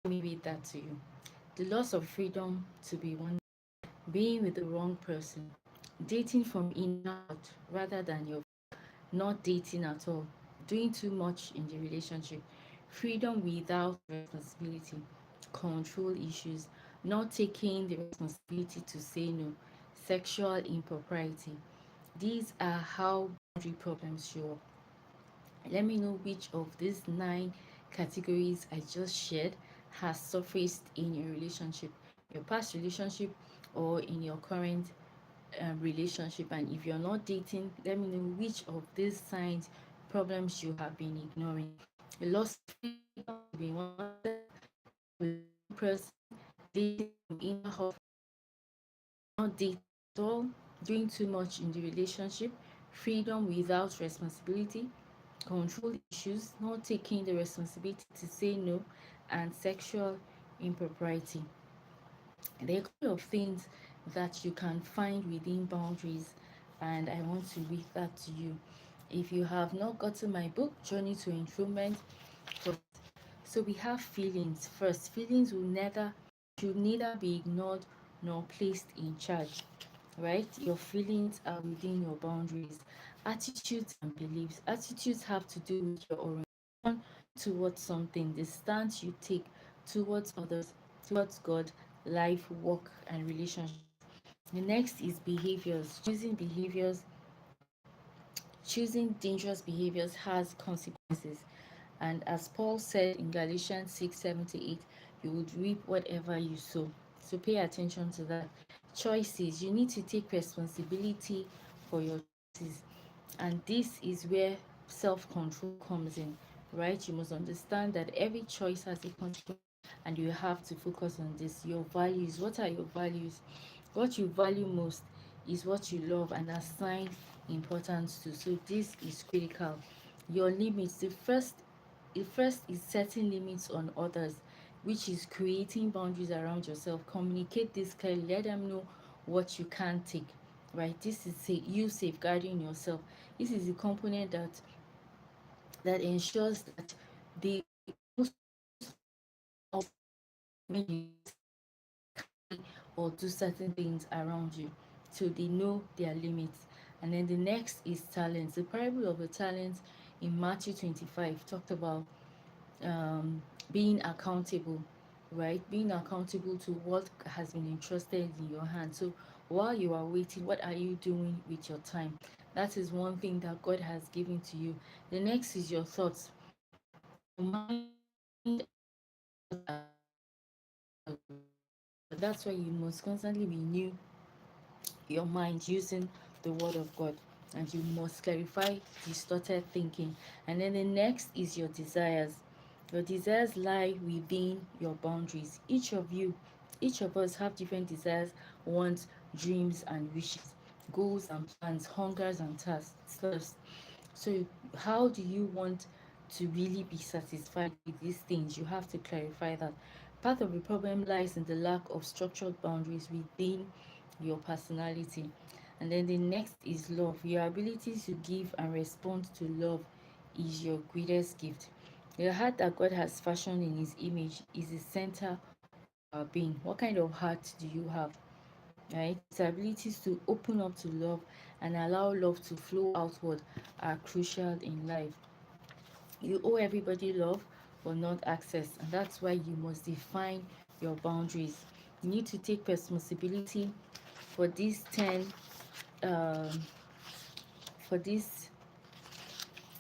Let me read that to you. The loss of freedom to be one, being with the wrong person, dating from inner out rather than your not dating at all, doing too much in the relationship, freedom without responsibility, control issues, not taking the responsibility to say no, sexual impropriety. These are how boundary problems show up. Let me know which of these nine categories I just shared has surfaced in your relationship, your past relationship, or in your current relationship. And if you're not dating, let me know which of these signs, problems you have been ignoring. A loss of freedom to be wanted, being with the wrong person, dating from inner hurt, not dating at all, doing too much in the relationship, freedom without responsibility, control issues, not taking the responsibility to say no, and sexual impropriety. There are a couple of things that you can find within boundaries, and I want to read that to you. If you have not gotten my book, Journey to Enthronement, so we have feelings. First, feelings will neither should neither be ignored nor placed in charge. Right? Your feelings are within your boundaries. Attitudes and beliefs. Attitudes have to do with your orientation towards something, the stance you take towards others, towards God, life, work, and relationships. The next is behaviors. Choosing dangerous behaviors has consequences. And as Paul said in Galatians 6:7-8, you would reap whatever you sow. So pay attention to that. Choices. You need to take responsibility for your choices. And this is where self control comes in, right? You must understand that every choice has a consequence, and you have to focus on this. Your values. What are your values? What you value most is what you love and assign importance to. So this is critical. Your limits. The first is setting limits on others, which is creating boundaries around yourself. Communicate this clearly. Let them know what you can take. Right. This is you safeguarding yourself. This is the component that ensures that they most when you or do certain things around you, so they know their limits. And then the next is talents. The parable of the talents in Matthew 25 talked about being accountable, right? Being accountable to what has been entrusted in your hand. So while you are waiting, what are you doing with your time? That is one thing that God has given to you. The next is your thoughts. Your mind that's why you must constantly renew your mind using the word of God, and you must clarify distorted thinking. And then the next is your desires. Your desires lie within your boundaries. Each of us have different desires, wants, dreams, and wishes, goals and plans, hungers and thirsts. So, how do you want to really be satisfied with these things? You have to clarify that. Part of the problem lies in the lack of structured boundaries within your personality. And then the next is love. Your ability to give and respond to love is your greatest gift. The heart that God has fashioned in His image is the center of our being. What kind of heart do you have? Right? Its abilities to open up to love and allow love to flow outward are crucial in life. You owe everybody love but not access, and that's why you must define your boundaries. You need to take responsibility for these 10 um, for this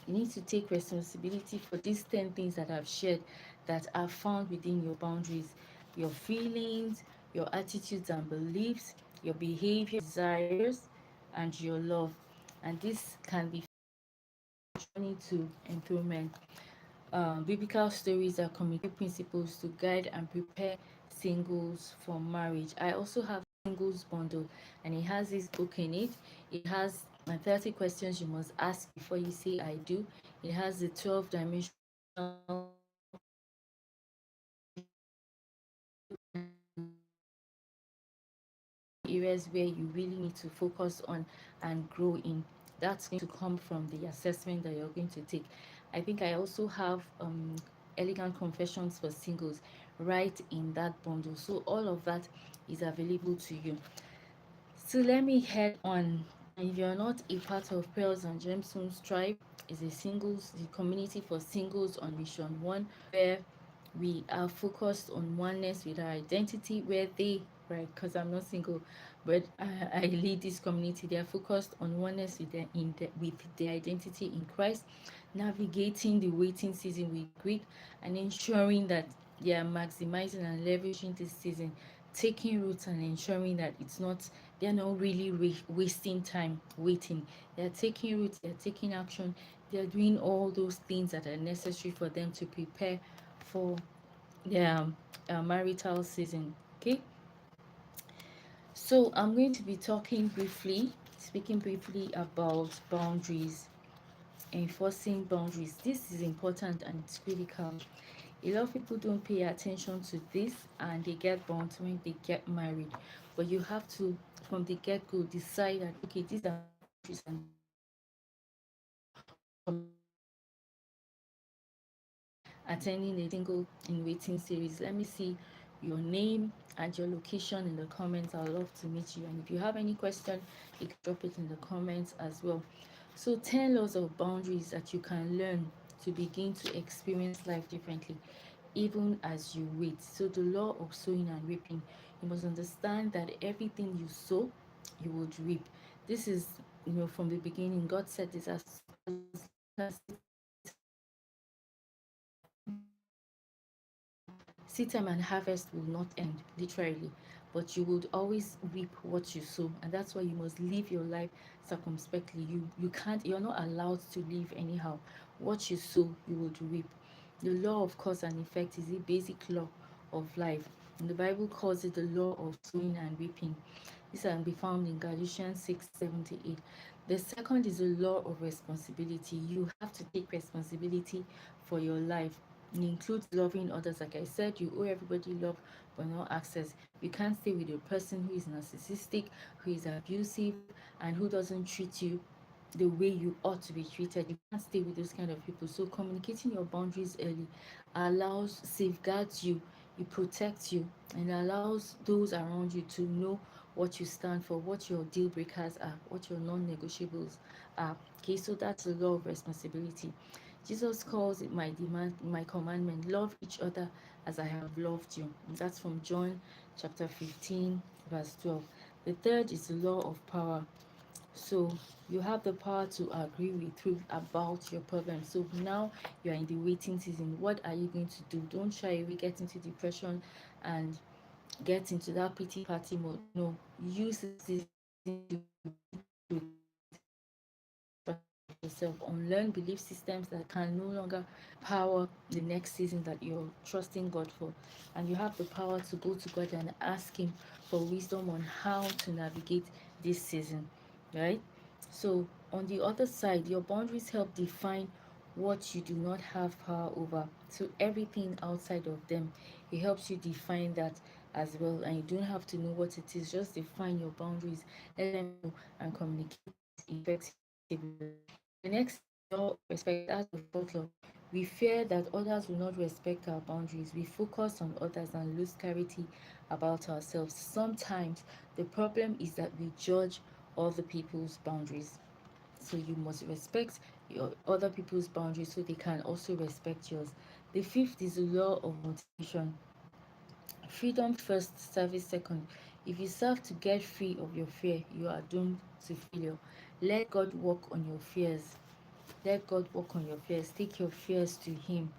you need to take responsibility for these 10 things that I've shared that are found within your boundaries: your feelings, your attitudes and beliefs, your behavior, desires, and your love. And this can be journey to improvement. Biblical stories are communicate principles to guide and prepare singles for marriage. I also have singles bundle, and it has this book in it. It has 30 questions you must ask before you say I do. It has the 12 dimensional areas where you really need to focus on and grow in. That's going to come from the assessment that you're going to take. I think I also have elegant confessions for singles, right in that bundle. So all of that is available to you. So let me head on. And if you're not a part of Pearls and Gemstones Tribe, is a singles the community for singles on Mission One, where we are focused on oneness with our identity. Where they, right, because I'm not single, but I lead this community. They are focused on oneness with with their identity in Christ, navigating the waiting season with grit, and ensuring that they are maximizing and leveraging this season, taking roots and ensuring that they're not really wasting time waiting. They're taking roots, they're taking action, they're doing all those things that are necessary for them to prepare for their marital season. Okay, so I'm going to be speaking briefly about boundaries, enforcing boundaries. This is important and it's critical. A lot of people don't pay attention to this and they get burnt when they get married. But you have to, from the get go, decide that, okay, these are my boundaries and these are my limits. Attending a single in waiting series. Let me see your name and your location in the comments. I'd love to meet you. And if you have any question, you can drop it in the comments as well. So 10 laws of boundaries that you can learn to begin to experience life differently, even as you wait. So the law of sowing and reaping. You must understand that everything you sow, you would reap. This is, from the beginning, God said this as long as seed time and harvest will not end, literally, but you would always reap what you sow, and that's why you must live your life circumspectly. You're not allowed to live anyhow. What you sow, you would reap. The law of cause and effect is a basic law of life. And the Bible calls it the law of sowing and reaping. This can be found in Galatians 6:78. The second is the law of responsibility. You have to take responsibility for your life. It includes loving others. Like I said, you owe everybody love but not access. You can't stay with a person who is narcissistic, who is abusive, and who doesn't treat you the way you ought to be treated. You can't stay with those kind of people. So communicating your boundaries early safeguards you, it protects you, and allows those around you to know what you stand for, what your deal breakers are, what your non-negotiables are. Okay, so that's the law of responsibility. Jesus calls it my commandment: love each other as I have loved you. And that's from John chapter 15, verse 12. The third is the law of power. So you have the power to agree with truth about your problem. So now you're in the waiting season. What are you going to do? Don't shy away, get into depression and get into that pity party mode. No, use this season to yourself, unlearn belief systems that can no longer power the next season that you're trusting God for. And you have the power to go to God and ask Him for wisdom on how to navigate this season, right? So, on the other side, your boundaries help define what you do not have power over. So, everything outside of them, it helps you define that as well. And you don't have to know what it is, just define your boundaries, let them know, and communicate effectively. The next is the law of respect. That's the fourth law. We fear that others will not respect our boundaries. We focus on others and lose clarity about ourselves. Sometimes the problem is that we judge other people's boundaries. So you must respect your other people's boundaries so they can also respect yours. The fifth is the law of motivation. Freedom first, service second. If you serve to get free of your fear, you are doomed to failure. Let God work on your fears. Let God work on your fears. Take your fears to Him.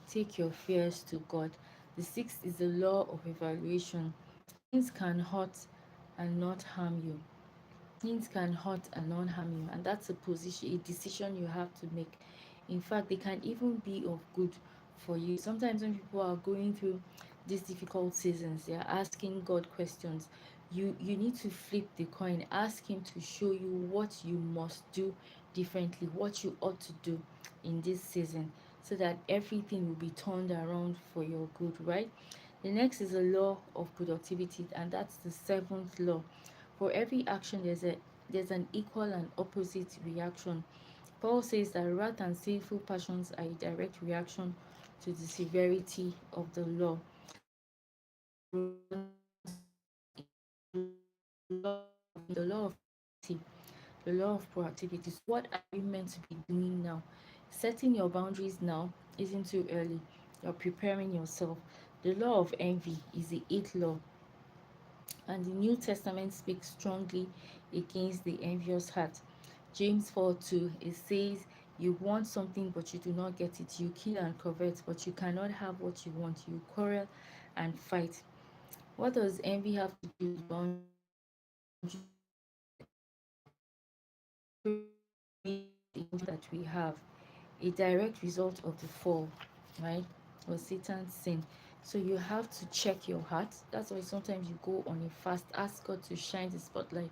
Take your fears to God. The sixth is the law of evaluation. Things can hurt and not harm you. Things can hurt and not harm you, and that's a decision you have to make. In fact, they can even be of good for you. Sometimes when people are going through these difficult seasons, they are asking God questions. You need to flip the coin, ask Him to show you what you must do differently, what you ought to do in this season, so that everything will be turned around for your good, right? The next is the law of productivity, and that's the seventh law. For every action, there's an equal and opposite reaction. Paul says that wrath and sinful passions are a direct reaction to the severity of the law. runs the law of proactivity. The law of proactivity. So what are you meant to be doing now? Setting your boundaries now isn't too early. You're preparing yourself. The law of envy is the eighth law, and the New Testament speaks strongly against the envious heart. James 4:2, it says, "You want something but you do not get it. You kill and covet, but you cannot have what you want. You quarrel and fight." What does envy have to do with boundaries? That we have a direct result of the fall, right? Or Satan's sin. So you have to check your heart. That's why sometimes you go on a fast, ask God to shine the spotlight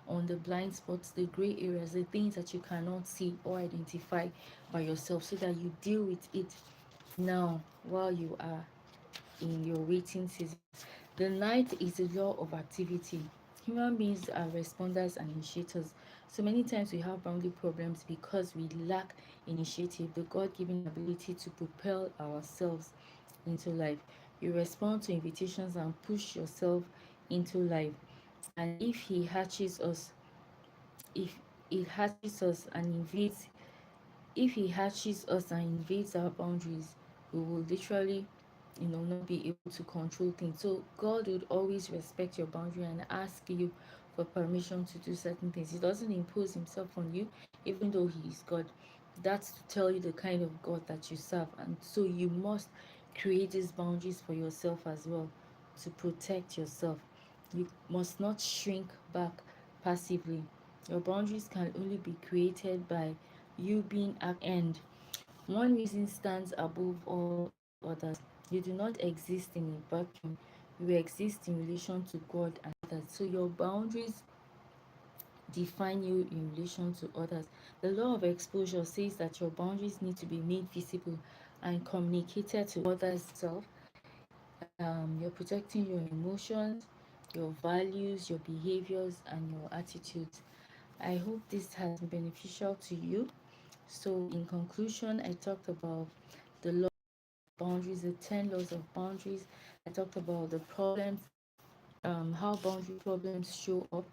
on the blind spots, the gray areas, the things that you cannot see or identify by yourself, so that you deal with it now while you are in your waiting season. The ninth is the law of activity. Human beings are responders and initiators. So many times we have boundary problems because we lack initiative, the God given ability to propel ourselves into life. You respond to invitations and push yourself into life. And if it hatches us and invades if he hatches us and invades our boundaries, we will literally, not be able to control things. So God would always respect your boundary and ask you for permission to do certain things. He doesn't impose himself on you, even though he is God. That's to tell you the kind of God that you serve. And so you must create these boundaries for yourself as well, to protect yourself. You must not shrink back passively. Your boundaries can only be created by you being at end. One reason stands above all others. You do not exist in a vacuum. You exist in relation to God and others. So your boundaries define you in relation to others. The law of exposure says that your boundaries need to be made visible and communicated to others self. You're protecting your emotions, your values, your behaviors, and your attitudes. I hope this has been beneficial to you. So, in conclusion, I talked about the law of boundaries, the 10 laws of boundaries. I talked about the problems, how boundary problems show up,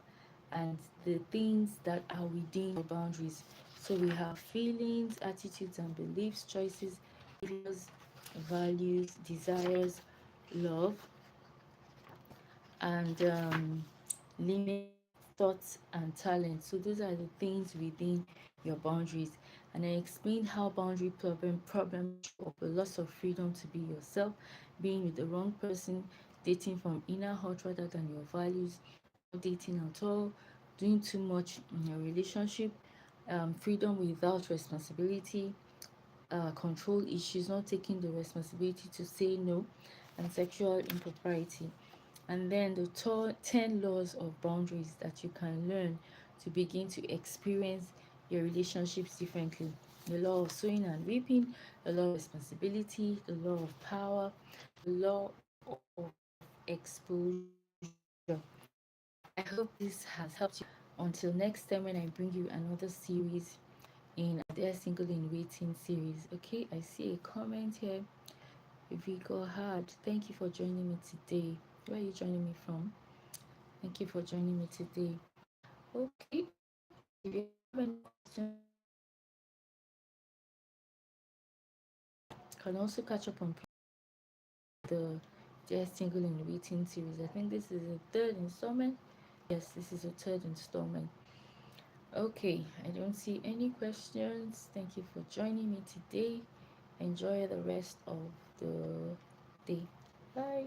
and the things that are within your boundaries. So, we have feelings, attitudes, and beliefs, choices, behaviors, values, desires, love, and limits, thoughts, and talents. So those are the things within your boundaries. And I explained how boundary problems show up: a loss of freedom to be yourself, being with the wrong person, dating from inner hurt rather than your values, not dating at all, doing too much in a relationship, freedom without responsibility, control issues, not taking the responsibility to say no, and sexual impropriety. And then the 10 laws of boundaries that you can learn to begin to experience your relationships differently: the law of sowing and reaping, the law of responsibility, the law of power, the law of exposure. I hope this has helped you. Until next time, when I bring you another series in our Dear Single in Waiting series. Okay, I see a comment here. Vigo Hard, thank you for joining me today. Where are you joining me from? Thank you for joining me today. Okay, if you have any questions, you can also catch up on the Dear Single in Waiting series. I think this is the third installment. Yes, this is the third installment. Okay, I don't see any questions. Thank you for joining me today. Enjoy the rest of the day. Bye.